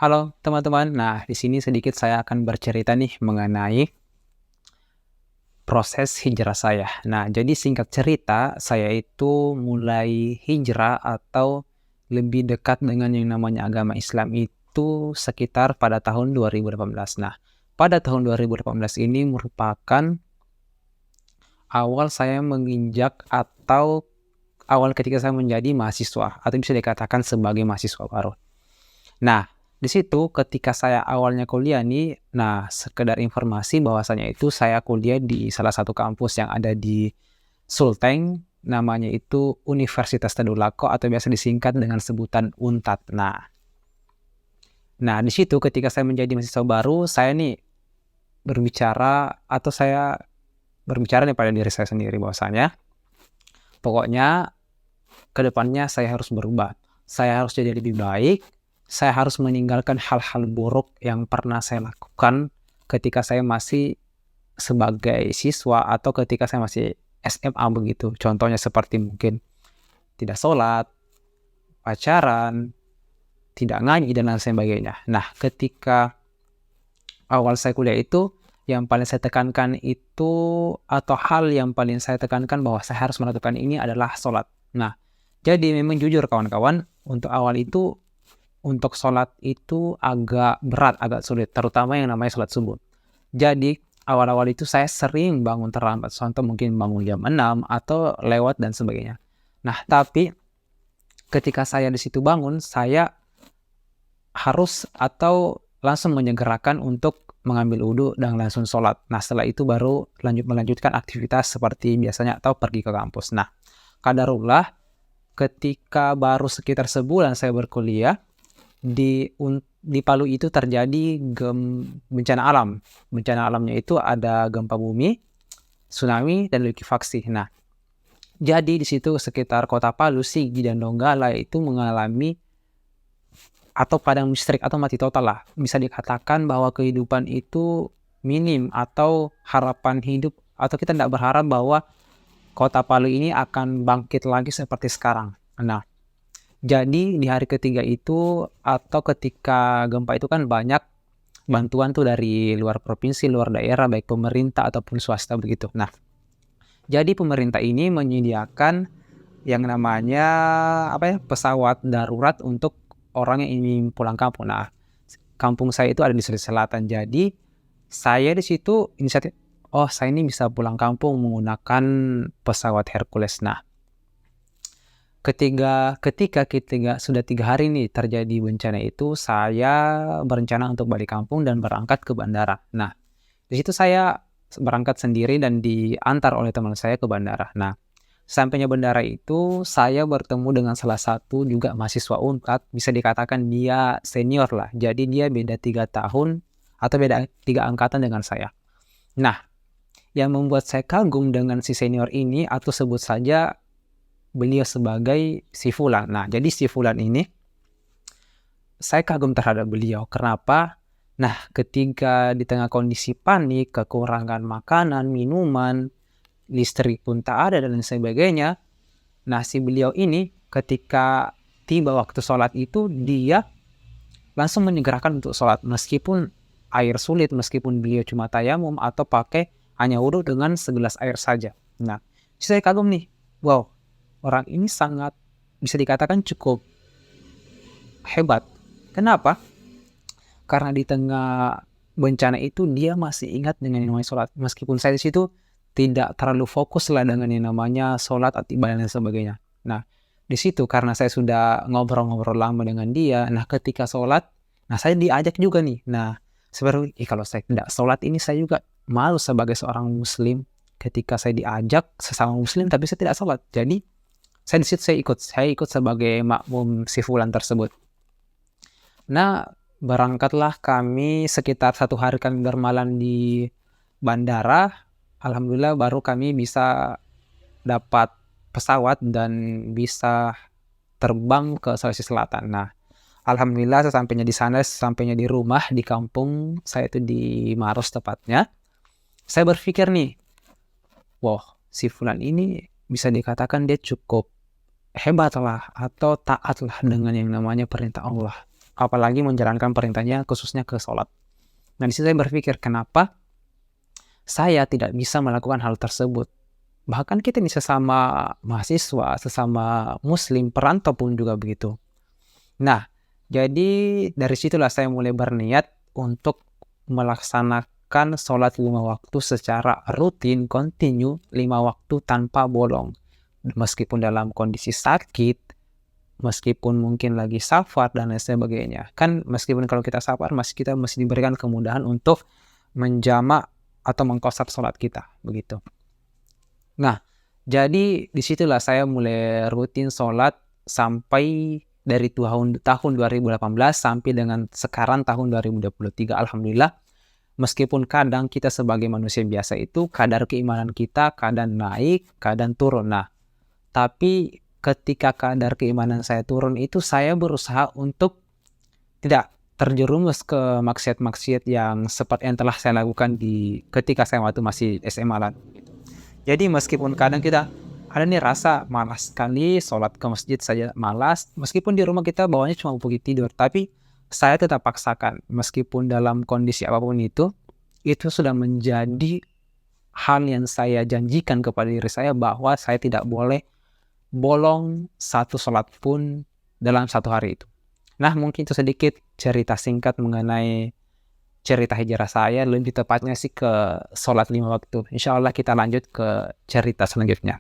Halo teman-teman, nah di sini sedikit saya akan bercerita nih mengenai proses hijrah saya. Nah, jadi singkat cerita, saya itu mulai hijrah atau lebih dekat dengan yang namanya agama Islam itu sekitar pada tahun 2018. Nah, pada tahun 2018 ini merupakan awal saya menginjak atau awal ketika saya menjadi mahasiswa atau bisa dikatakan sebagai mahasiswa baru. Nah, di situ ketika saya awalnya kuliah nih, nah sekedar informasi bahwasanya itu saya kuliah di salah satu kampus yang ada di Sulteng, namanya itu Universitas Tadulako atau biasa disingkat dengan sebutan UNTAD. Nah di situ ketika saya menjadi mahasiswa baru, saya nih saya berbicara nih pada diri saya sendiri bahwasanya pokoknya kedepannya saya harus berubah. Saya harus jadi lebih baik, saya harus meninggalkan hal-hal buruk yang pernah saya lakukan ketika saya masih sebagai siswa atau ketika saya masih SMA begitu. Contohnya seperti mungkin tidak sholat, pacaran, tidak ngaji, dan lain sebagainya. Nah, ketika awal saya kuliah itu, yang paling saya tekankan itu, atau hal yang paling saya tekankan bahwa saya harus melakukan ini adalah sholat. Nah, jadi memang jujur kawan-kawan, untuk awal itu, untuk sholat itu agak berat, agak sulit, terutama yang namanya sholat subuh. Jadi, awal-awal itu saya sering bangun terlambat, contoh mungkin bangun jam 6 atau lewat dan sebagainya. Nah, tapi ketika saya di situ bangun, saya harus atau langsung menyegerakan untuk mengambil wudhu dan langsung sholat. Nah, setelah itu baru melanjutkan aktivitas seperti biasanya atau pergi ke kampus. Nah, qadarullah ketika baru sekitar sebulan saya berkuliah, di Palu itu terjadi bencana alam. Bencana alamnya itu ada gempa bumi, tsunami, dan likuifaksi. Nah, jadi di situ sekitar kota Palu, Sigi, dan Donggala itu mengalami atau padam listrik atau mati total lah. Bisa dikatakan bahwa kehidupan itu minim atau harapan hidup atau kita tidak berharap bahwa kota Palu ini akan bangkit lagi seperti sekarang. Nah, jadi di hari ketiga itu atau ketika gempa itu kan banyak bantuan tuh dari luar provinsi, luar daerah, baik pemerintah ataupun swasta begitu. Nah, jadi pemerintah ini menyediakan yang namanya pesawat darurat untuk orang yang ingin pulang kampung. Nah, kampung saya itu ada di Sulawesi Selatan. Jadi saya di situ inisiatif, oh saya ini bisa pulang kampung menggunakan pesawat Hercules. Nah, ketika sudah 3 hari nih terjadi bencana itu, saya berencana untuk balik kampung dan berangkat ke bandara. Nah, di situ saya berangkat sendiri dan diantar oleh teman saya ke bandara. Nah, sampainya bandara itu saya bertemu dengan salah satu juga mahasiswa UNTAD, bisa dikatakan dia senior lah. Jadi dia beda 3 tahun atau beda 3 angkatan dengan saya. Nah, yang membuat saya kagum dengan si senior ini atau sebut saja beliau sebagai si Fulan. Nah, jadi si Fulan ini saya kagum terhadap beliau. Kenapa? Nah, ketika di tengah kondisi panik, kekurangan makanan, minuman, listrik pun tak ada dan lain sebagainya. Nah, si beliau ini ketika tiba waktu sholat itu, dia langsung menyegerakan untuk sholat. Meskipun air sulit, meskipun beliau cuma tayamum atau pakai hanya wudhu dengan segelas air saja. Nah, saya kagum nih. Wow, orang ini sangat bisa dikatakan cukup hebat. Kenapa? Karena di tengah bencana itu dia masih ingat dengan yang namanya sholat. Meskipun saya di situ tidak terlalu fokus lah dengan yang namanya sholat atau ibadah dan sebagainya. Nah, di situ karena saya sudah ngobrol-ngobrol lama dengan dia, nah ketika sholat, nah saya diajak juga nih. Nah, sebenarnya kalau saya tidak sholat ini saya juga malu sebagai seorang muslim ketika saya diajak sesama muslim tapi saya tidak sholat. Jadi saya di situ saya ikut sebagai makmum si fulan tersebut. Nah, berangkatlah kami sekitar 1 hari kami bermalam di bandara. Alhamdulillah baru kami bisa dapat pesawat dan bisa terbang ke Sulawesi Selatan. Nah, alhamdulillah sesampainya di sana, sesampainya di rumah di kampung saya itu di Maros tepatnya, saya berpikir nih, wow, si Fulan ini bisa dikatakan dia cukup hebat lah atau taat lah dengan yang namanya perintah Allah. apalagi menjalankan perintahnya khususnya ke sholat. Nah, di situ saya berpikir, kenapa saya tidak bisa melakukan hal tersebut? Bahkan kita ini sesama mahasiswa, sesama muslim, perantau pun juga begitu. Nah, jadi dari situlah saya mulai berniat untuk melaksanakan sholat 5 waktu secara rutin, kontinu, 5 waktu tanpa bolong. Meskipun dalam kondisi sakit, meskipun mungkin lagi safar dan lain sebagainya. Kan meskipun kalau kita safar, kita masih diberikan kemudahan untuk menjamak atau mengqashar sholat kita, begitu. Nah, jadi disitulah saya mulai rutin sholat sampai dari tahun 2018 sampai dengan sekarang tahun 2023. Alhamdulillah, meskipun kadang kita sebagai manusia biasa itu kadar keimanan kita kadang naik, kadang turun. Nah, tapi ketika kadar keimanan saya turun itu, saya berusaha untuk tidak terjerumus ke maksiat-maksiat yang seperti yang telah saya lakukan ketika saya waktu masih SMA lah. Jadi meskipun kadang kita ada nih rasa malas sekali, sholat ke masjid saja malas, meskipun di rumah kita bawanya cuma pergi tidur, tapi saya tetap paksakan, meskipun dalam kondisi apapun itu sudah menjadi hal yang saya janjikan kepada diri saya, bahwa saya tidak boleh bolong satu sholat pun dalam satu hari itu. Nah, mungkin itu sedikit cerita singkat mengenai cerita hijrah saya, lebih tepatnya sih ke sholat 5 waktu. Insya Allah kita lanjut ke cerita selanjutnya.